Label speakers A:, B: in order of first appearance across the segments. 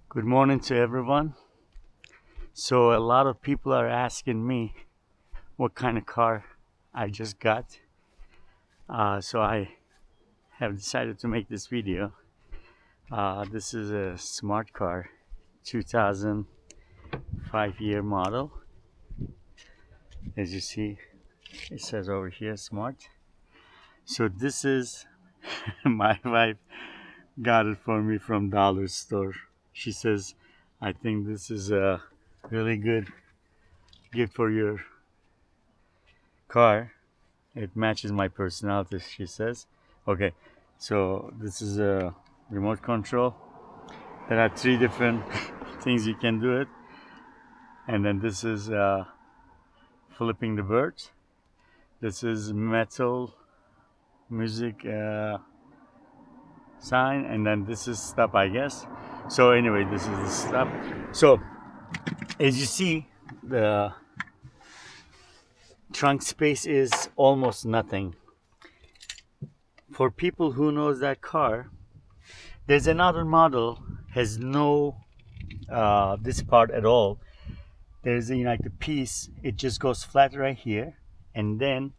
A: Good morning to everyone. So, a lot of people are asking me what kind of car I just got. So, I have decided to make this video. This is a smart car, 2005 year model. As you see, it says over here smart. So, this is my wife got it for me from dollar store. She says, I think this is a really good gift for your car. It matches my personality, she says. Okay, so this is a remote control. There are three different things you can do it. And then this is flipping the bird. This is metal music sign. And then this is stop, I guess. So anyway, this is the stop. So as you see, the trunk space is almost nothing. For people who knows that car, there's another model has no this part at all. There's a like the piece, it just goes flat right here, and then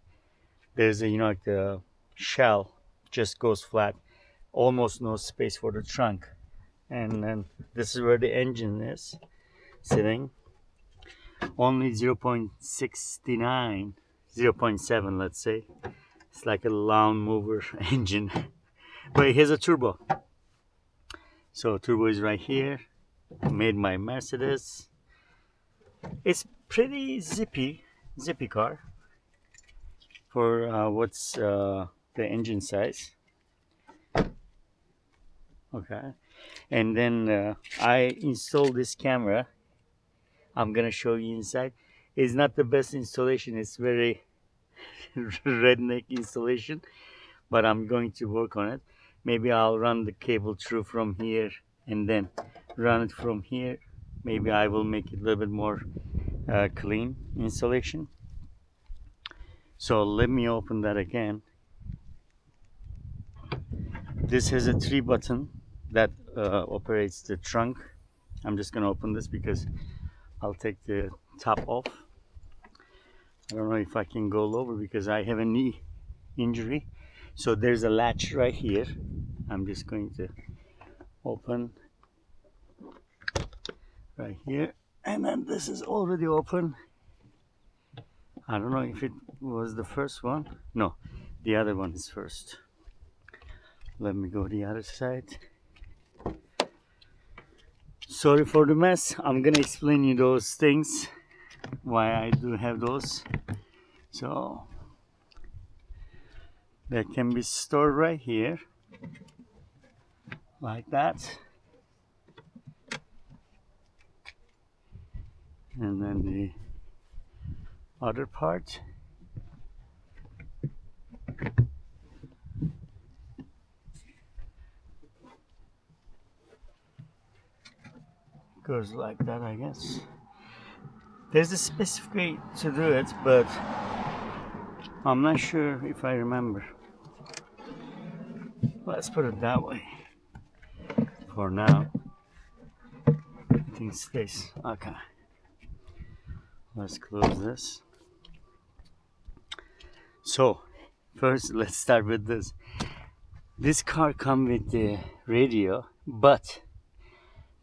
A: there's a like the shell just goes flat, almost no space for the trunk. And then this is where the engine is sitting. Only 0.69, 0.7, let's say. It's like a lawn mover engine, but here's a turbo. So turbo is right here, made by Mercedes. It's pretty zippy car for what's the engine size. Okay, and then I installed this camera. I'm gonna show you inside. It's not the best installation. It's very redneck installation, but I'm going to work on it. Maybe I'll run the cable through from here and then run it from here. Maybe I will make it a little bit more clean installation. So let me open that again. This has a 3 button that operates the trunk. I'm just gonna open this because I'll take the top off. I don't know if I can go lower because I have a knee injury. So there's a latch right here. I'm just going to open right here, and then this is already open. I don't know if it was the first one. No, the other one is first. Let me go the other side. Sorry for the mess. I'm gonna explain you those things, why I do have those. So that can be stored right here, like that. And then the other part. Goes like that, I guess. There's a specific way to do it, but I'm not sure if I remember. Let's put it that way for now. I think it stays. Okay. Let's close this. So, first let's start with this. This car comes with the radio, but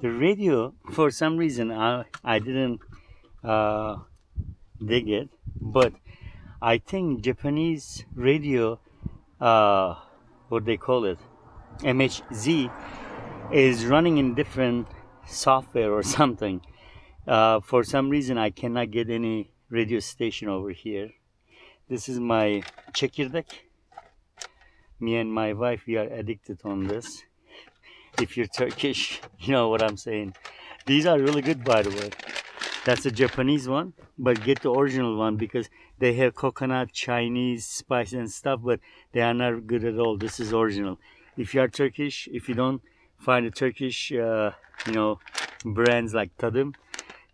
A: the radio, for some reason, I didn't dig it, but I think Japanese radio, what they call it, MHZ, is running in different software or something. For some reason, I cannot get any radio station over here. This is my chekirdek. Me and my wife, we are addicted on this. If you're Turkish, you know what I'm saying. These are really good, by the way. That's a Japanese one, but get the original one because they have coconut, Chinese spice and stuff, but they are not good at all. This is original. If you are Turkish, if you don't find a Turkish, brands like Tadım,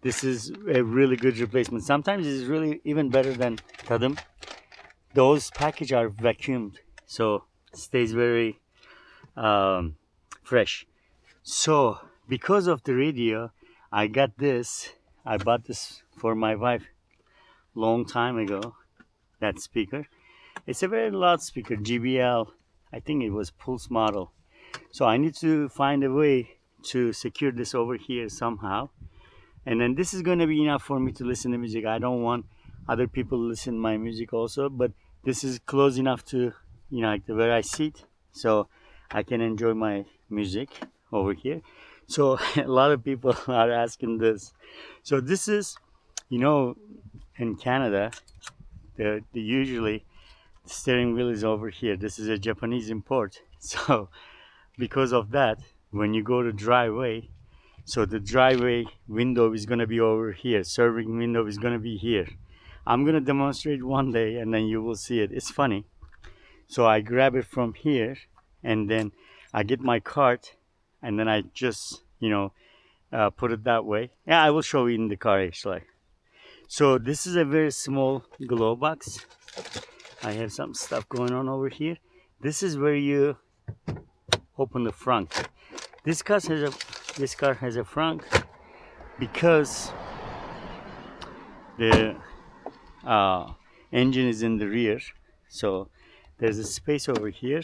A: this is a really good replacement. Sometimes it's really even better than Tadım. Those packages are vacuumed, so it stays very fresh. So because of the radio, I got this. I bought this for my wife long time ago. That speaker. It's a very loud speaker, JBL. I think it was Pulse model. So I need to find a way to secure this over here somehow. And then this is going to be enough for me to listen to music. I don't want other people to listen to my music also, but this is close enough to, like where I sit, so I can enjoy my music over here. So a lot of people are asking this. So this is, in Canada, the usually the steering wheel is over here. This is a Japanese import. So because of that, when you go to driveway, so the driveway window is going to be over here. Serving window is going to be here. I'm going to demonstrate one day and then you will see it. It's funny. So I grab it from here and then I get my cart and then I just, put it that way. Yeah, I will show you in the car actually. So this is a very small glove box. I have some stuff going on over here. This is where you open the front. This car has a front because the engine is in the rear. So there's a space over here.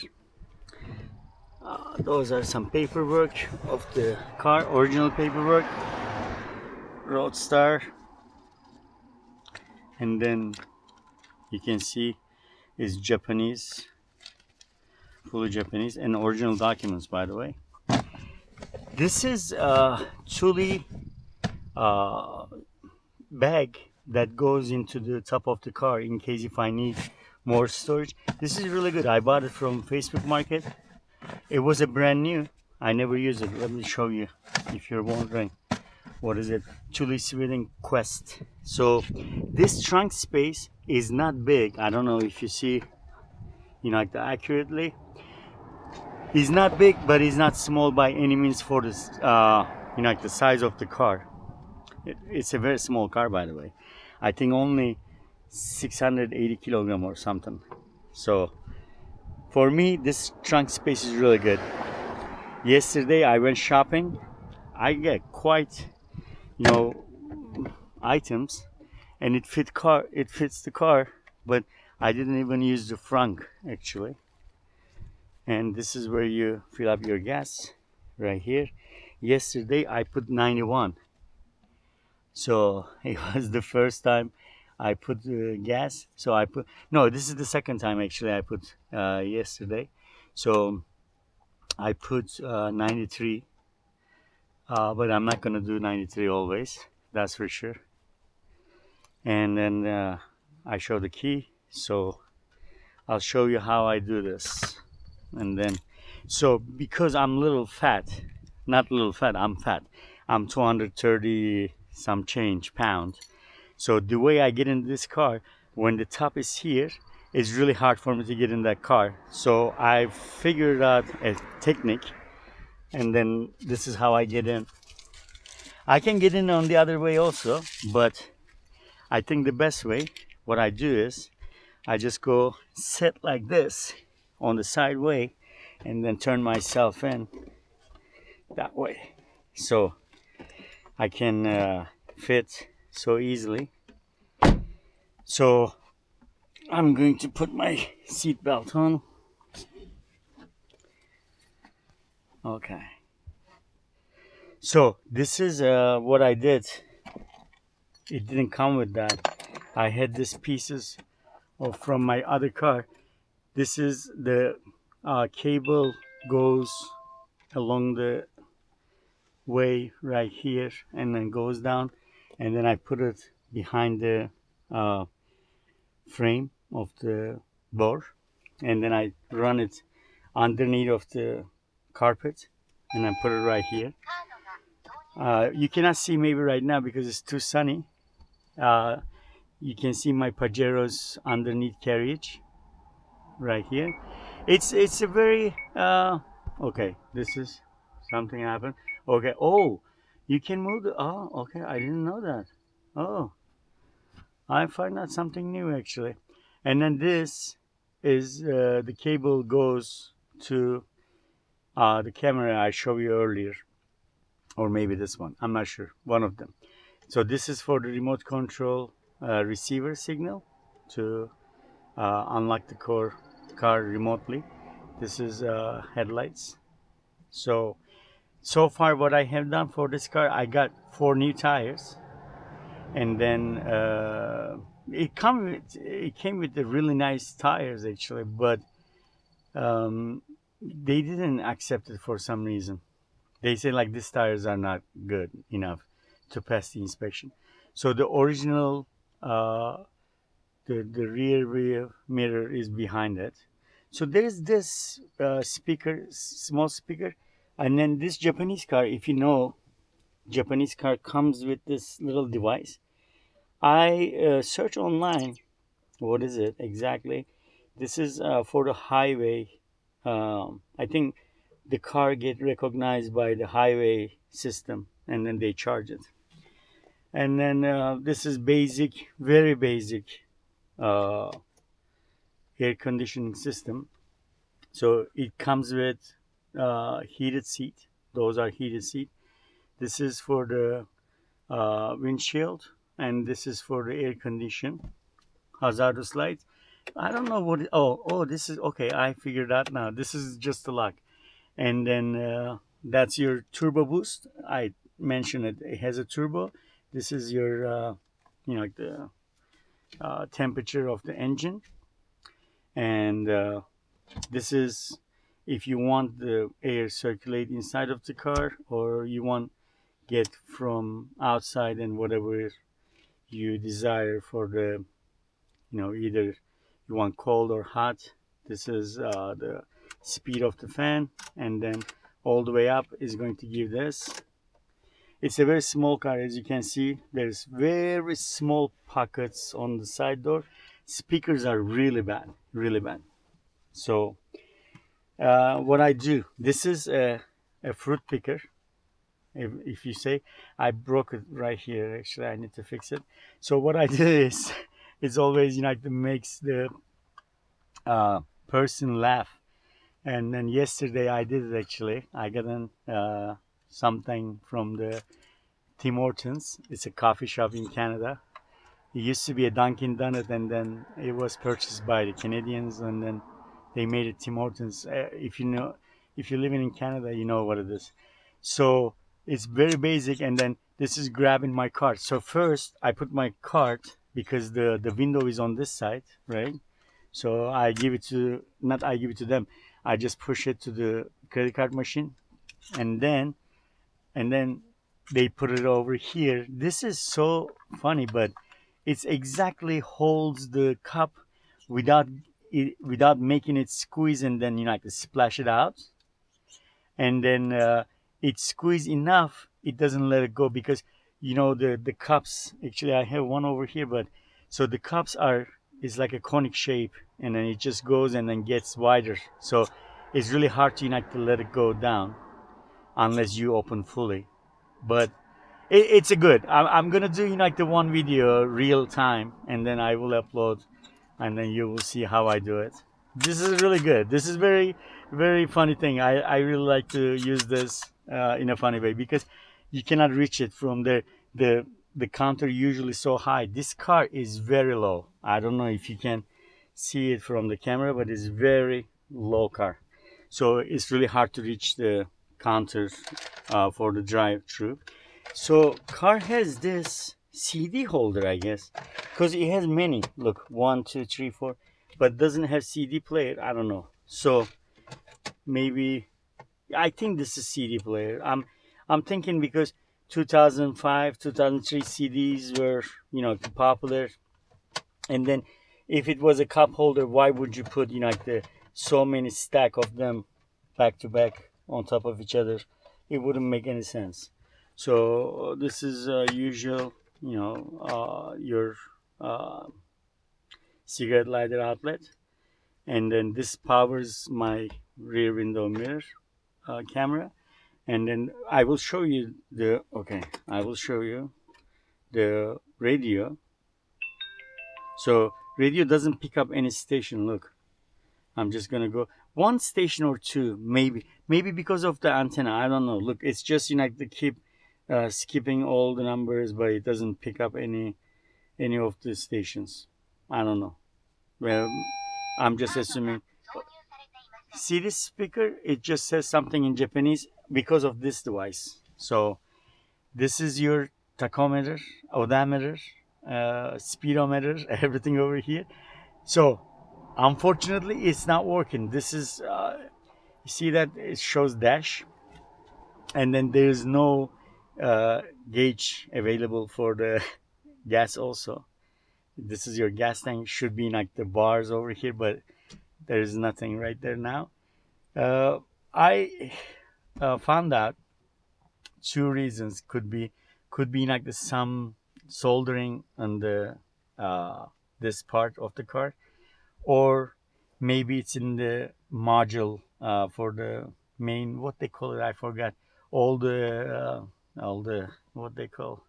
A: Those are some paperwork of the car, original paperwork, Roadstar, and then you can see is Japanese, fully Japanese, and original documents, by the way. This is a Thule bag that goes into the top of the car in case if I need more storage. This is really good. I bought it from Facebook Market. It was a brand new. I never used it. Let me show you if you're wondering. What is it? Thule Sweden Quest. So this trunk space is not big. I don't know if you see, like accurately. It's not big, but it's not small by any means for this, like the size of the car. It's a very small car, by the way. I think only 680 kilogram or something. So for me, this trunk space is really good. Yesterday I went shopping. I get quite, items, and it fits the car, but I didn't even use the front actually. And this is where you fill up your gas right here. Yesterday I put 91. So it was the first time I put gas. So this is the second time actually I put yesterday. So I put 93, but I'm not gonna do 93 always, that's for sure. And then I show the key. So I'll show you how I do this. And then, so because I'm little fat, not little fat, I'm fat. I'm 230 some change pound. So the way I get in this car, when the top is here, it's really hard for me to get in that car. So I figured out a technique, and then this is how I get in. I can get in on the other way also, but I think the best way, what I do is, I just go sit like this on the side way and then turn myself in that way. So I can fit so easily. So I'm going to put my seat belt on. Okay. So this is what I did. It didn't come with that. I had these pieces from my other car. This is the cable goes along the way right here and then goes down, and then I put it behind the frame of the door, and then I run it underneath of the carpet and I put it right here. You cannot see maybe right now because it's too sunny. You can see my Pajero's underneath carriage right here. It's a very okay. This is something happened. Okay. Oh, you can move the. Oh, okay. I didn't know that. Oh, I find out something new actually. And then this is the cable goes to the camera I showed you earlier. or maybe this one. I'm not sure. One of them. So this is for the remote control receiver signal to unlock the car remotely. This is headlights. So far what I have done for this car, I got 4 new tires, and then it came with the really nice tires actually, but they didn't accept it for some reason. They say like these tires are not good enough to pass the inspection. So the original the rear mirror is behind it. So there's this speaker, small speaker, and then this Japanese car. If you know, Japanese car comes with this little device. I search online. What is it exactly? This is for the highway. I think the car get recognized by the highway system, and then they charge it. And then this is basic, very basic uh, air conditioning system. So it comes with heated seat. Those are heated seat. This is for the windshield, and this is for the air condition. Hazardous lights. I don't know what. Oh, this is okay. I figured out now. This is just the lock, and then that's your turbo boost. I mentioned it. It has a turbo. This is your, like the temperature of the engine, and this is if you want the air circulate inside of the car, or you want get from outside and whatever you desire for the, either you want cold or hot. This is the speed of the fan, and then all the way up is going to give this. It's a very small car, as you can see. There's very small pockets on the side door. Speakers are really bad, really bad. So what I do, this is a fruit picker. If you say, I broke it right here. Actually, I need to fix it. So what I do is, it's always, it makes the person laugh. And then yesterday I did it actually. I got something from the Tim Hortons. It's a coffee shop in Canada. It used to be a Dunkin' Donut, and then it was purchased by the Canadians, and then they made it Tim Hortons. If you're living in Canada, you know what it is. So it's very basic, and then this is grabbing my card. So first I put my card, because the window is on this side, right? So I give it to, not I give it to them. I just push it to the credit card machine, and then they put it over here. This is so funny, but it's exactly holds the cup without without making it squeeze, and then like splash it out, and then it squeeze enough. It doesn't let it go, because the cups. Actually, I have one over here, but so the cups are is like a conic shape, and then it just goes and then gets wider. So it's really hard to to let it go down unless you open fully. But it's a good. I'm gonna do like the one video real time, and then I will upload, and then you will see how I do it. This is really good. This is very very funny thing. I really like to use this in a funny way, because you cannot reach it from there. The counter usually so high. This car is very low. I don't know if you can see it from the camera, but it's very low car. So it's really hard to reach the counter for the drive-through. So car has this CD holder, I guess, because it has many. Look, 1, 2, 3, 4, but doesn't have CD player. I don't know. So maybe I think this is CD player. I'm thinking because 2005, 2003 CDs were popular, and then if it was a cup holder, why would you put like the so many stack of them back to back on top of each other? It wouldn't make any sense. So this is usual, your uh, cigarette lighter outlet, and then this powers my rear window mirror camera, and then I will show you the radio. So radio doesn't pick up any station. Look, I'm just gonna go one station or two, maybe because of the antenna. I don't know. Look, it's just to keep skipping all the numbers, but it doesn't pick up any of the stations. I don't know. Well, I'm just assuming. See this speaker? It just says something in Japanese because of this device. So this is your tachometer, odometer, speedometer, everything over here. So unfortunately, it's not working. This is you see that it shows dash, and then there's no gauge available for the gas. Also, this is your gas tank. Should be like the bars over here, but there is nothing right there now. I found out two reasons could be like the some soldering on the this part of the car, or maybe it's in the module for the main, what they call it, I forgot, all the what they call,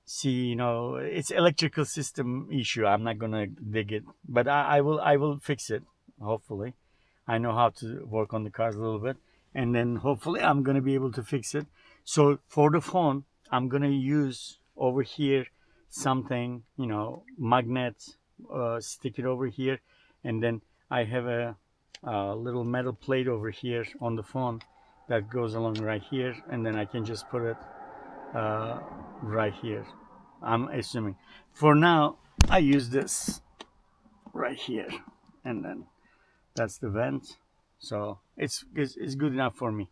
A: see, it's electrical system issue. I'm not gonna dig it, but I will fix it, hopefully. I know how to work on the cars a little bit, and then hopefully I'm gonna be able to fix it. So for the phone, I'm gonna use over here something, magnet, stick it over here, and then I have a little metal plate over here on the phone that goes along right here, and then I can just put it right here. I'm assuming. For now, I use this right here, and then that's the vent. So it's good enough for me.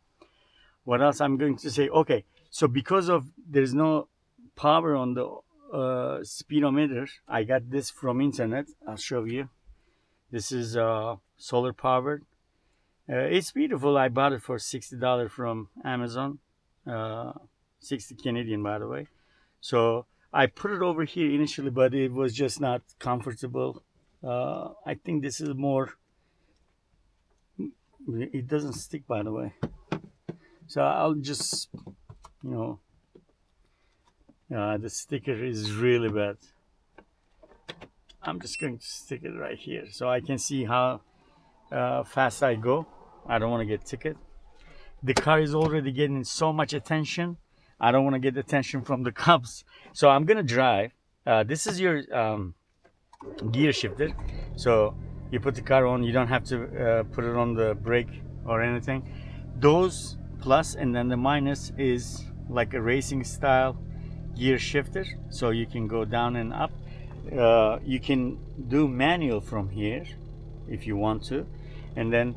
A: What else I'm going to say? Okay, so because of there's no power on the speedometer, I got this from internet. I'll show you. This is solar powered. It's beautiful. I bought it for $60 from Amazon. 60 Canadian, by the way. So I put it over here initially, but it was just not comfortable. I think this is more. It doesn't stick, by the way. So I'll just, the sticker is really bad. I'm just going to stick it right here so I can see how fast I go. I don't want to get ticket. The car is already getting so much attention. I don't want to get attention from the cops. So I'm going to drive. This is your gear shifter. So you put the car on. You don't have to put it on the brake or anything. Those plus and then the minus is like a racing style gear shifter. So you can go down and up. You can do manual from here if you want to. And then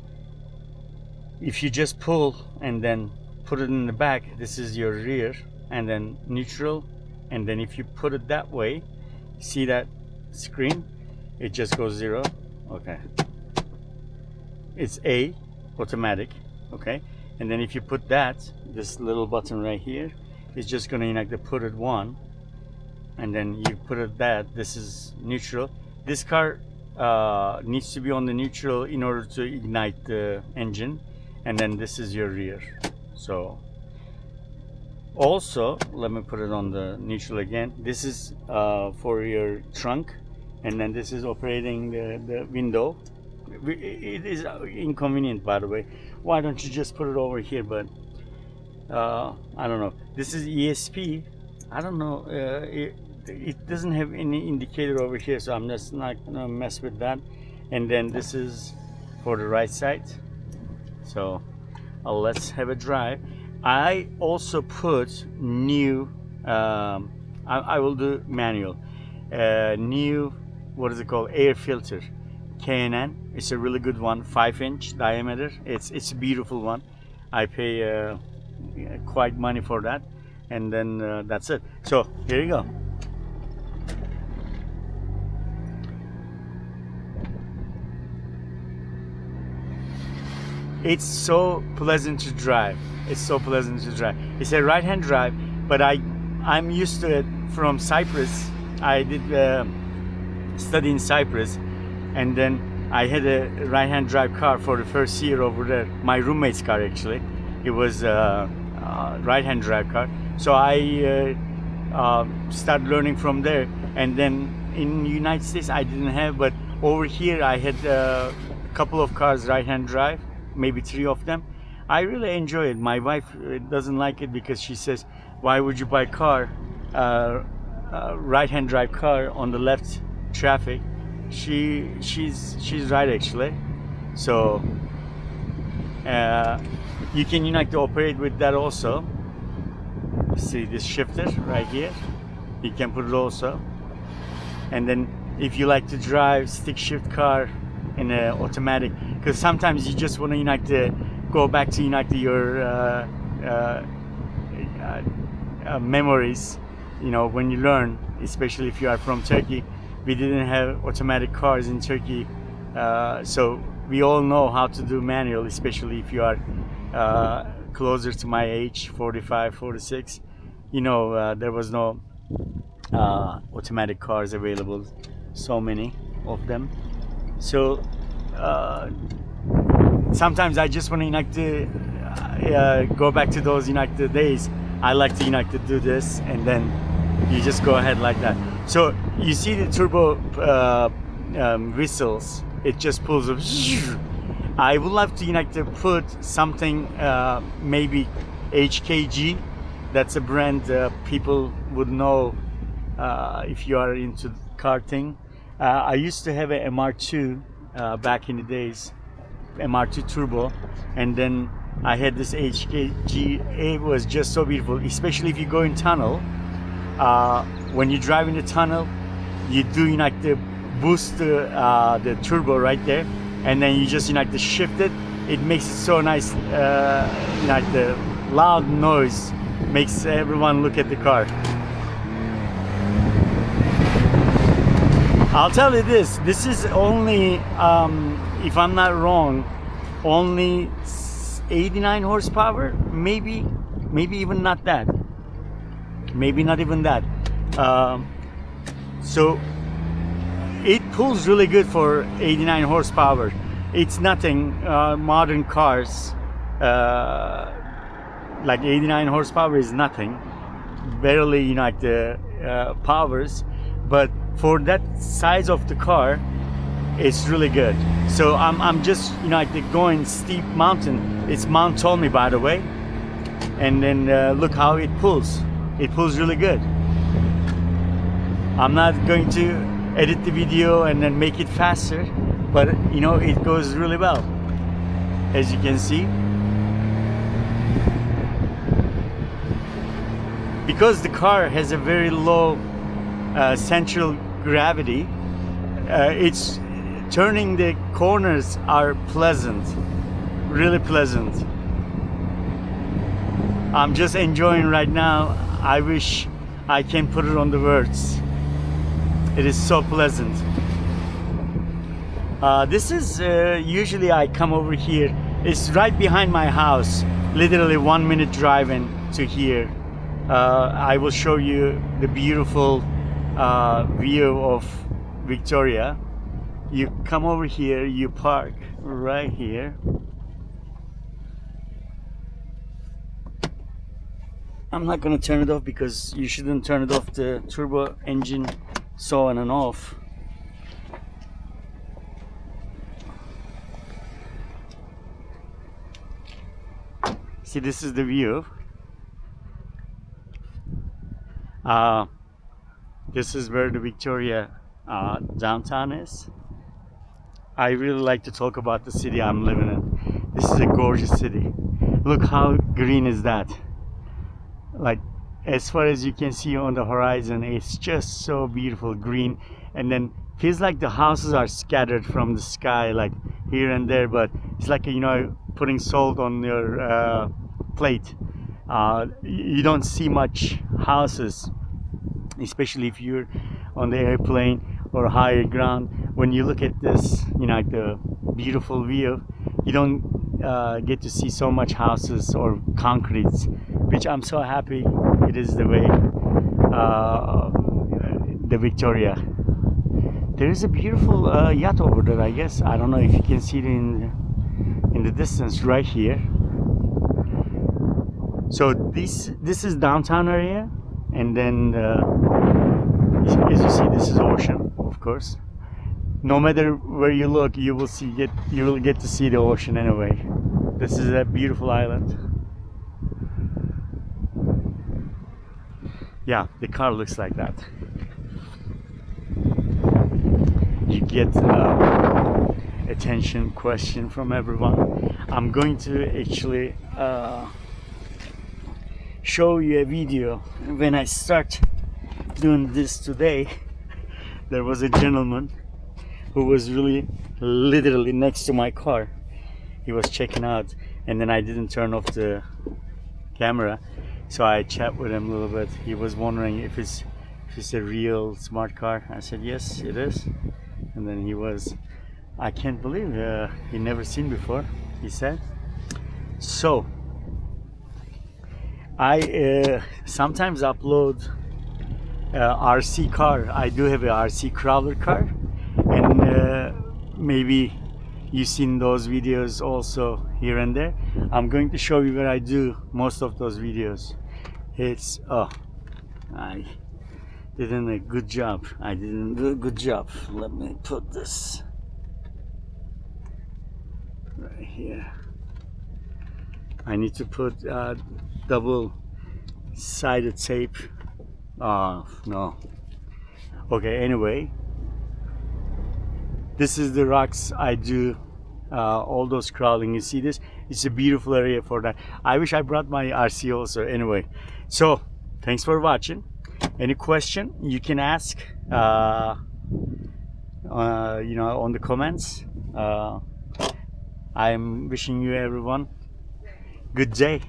A: if you just pull and then put it in the back, this is your rear, and then neutral, and then if you put it that way, see that screen, it just goes 0. Okay, it's A, automatic. Okay, and then if you put that, this little button right here, it's just gonna like to put it 1, and then you put it that, this is neutral. This car needs to be on the neutral in order to ignite the engine, and then this is your rear. So also, let me put it on the neutral again. This is for your trunk, and then this is operating the window. It is inconvenient, by the way. Why don't you just put it over here? But I don't know. This is ESP. I don't know. It doesn't have any indicator over here, so I'm just not gonna mess with that. And then this is for the right side. So let's have a drive. I also put new. I will do manual. New, what is it called? Air filter. K&N. It's a really good one. 5-inch diameter. It's a beautiful one. I pay quite money for that. And then that's it. So here you go. It's so pleasant to drive. It's so pleasant to drive. It's a right-hand drive, but I'm used to it from Cyprus. I did study in Cyprus, and then I had a right-hand drive car for the first year over there. My roommate's car, actually. It was a right-hand drive car. So I started learning from there. And then in the United States, I didn't have, but over here I had a couple of cars right-hand drive, maybe 3 of them. I really enjoy it. My wife doesn't like it because she says why would you buy car, right-hand drive car on the left traffic? She's right actually. So you can to operate with that also. See this shifter right here, you can put it also. And then if you like to drive stick shift car in a automatic, because sometimes you just want to go back to your memories, when you learn, especially if you are from Turkey. We didn't have automatic cars in Turkey, so we all know how to do manual, especially if you are closer to my age, 45, 46. There was no automatic cars available, so many of them. So sometimes I just want to go back to those days. I like to do this, and then you just go ahead like that. So you see the turbo whistles, it just pulls up. I would love to put something, maybe HKG. That's a brand people would know if you are into karting. I used to have a MR2 back in the days, MR2 turbo, and then I had this HKG. It was just so beautiful, especially if you go in tunnel. When you drive in the tunnel, you do to boost the turbo right there, and then you just to shift it. It makes it so nice. The loud noise makes everyone look at the car. I'll tell you this. This is only, if I'm not wrong, only 89 horsepower. Maybe even not that. Maybe not even that. So it pulls really good for 89 horsepower. It's nothing. Modern cars, like 89 horsepower is nothing. Barely the powers, but for that size of the car, it's really good. So I'm just going steep mountain. It's Mount Tolmi, by the way, and then look how it pulls. It pulls really good. I'm not going to edit the video and then make it faster, but it goes really well, as you can see. Because the car has a very low central gravity, it's turning the corners are pleasant, really pleasant. I'm just enjoying right now. I wish I can put it on the words. It is so pleasant. This is usually I come over here. It's right behind my house, literally 1 minute driving to here. I will show you the beautiful view of Victoria. You come over here, you park right here. I'm not gonna turn it off because you shouldn't turn it off, the turbo engine so on and off. See, this is the view. This is where the Victoria downtown is. I really like to talk about the city I'm living in. This is a gorgeous city. Look how green is that. Like, as far as you can see on the horizon, it's just so beautiful green, and then feels like the houses are scattered from the sky, like here and there, but it's like putting salt on your plate. You don't see much houses, especially if you're on the airplane or higher ground. When you look at this, the beautiful view, you don't get to see so much houses or concretes, which I'm so happy it is the way. The Victoria. There is a beautiful yacht over there, I guess. I don't know if you can see it in the distance right here. So this is downtown area, and then as you see, this is ocean, of course. No matter where you look, you will get to see the ocean anyway. This is a beautiful island. yeah, the car looks like that. You get attention, question from everyone. I'm going to actually show you a video. When I start doing this today, there was a gentleman who was really literally next to my car. He was checking out, and then I didn't turn off the camera, so I chat with him a little bit. He was wondering if it's a real smart car. I said yes, it is. And then he was, I can't believe he never seen before, he said. So I sometimes upload RC car. I do have a RC crawler car, and maybe you've seen those videos also here and there. I'm going to show you where I do most of those videos. It's I didn't a good job. I didn't do a good job. Let me put this right here. I need to put double-sided tape. Oh no. Okay. Anyway, this is the rocks I do. All those crawling. You see this? It's a beautiful area for that. I wish I brought my RC also. Anyway, so thanks for watching. Any question you can ask, on the comments. I'm wishing you everyone good day.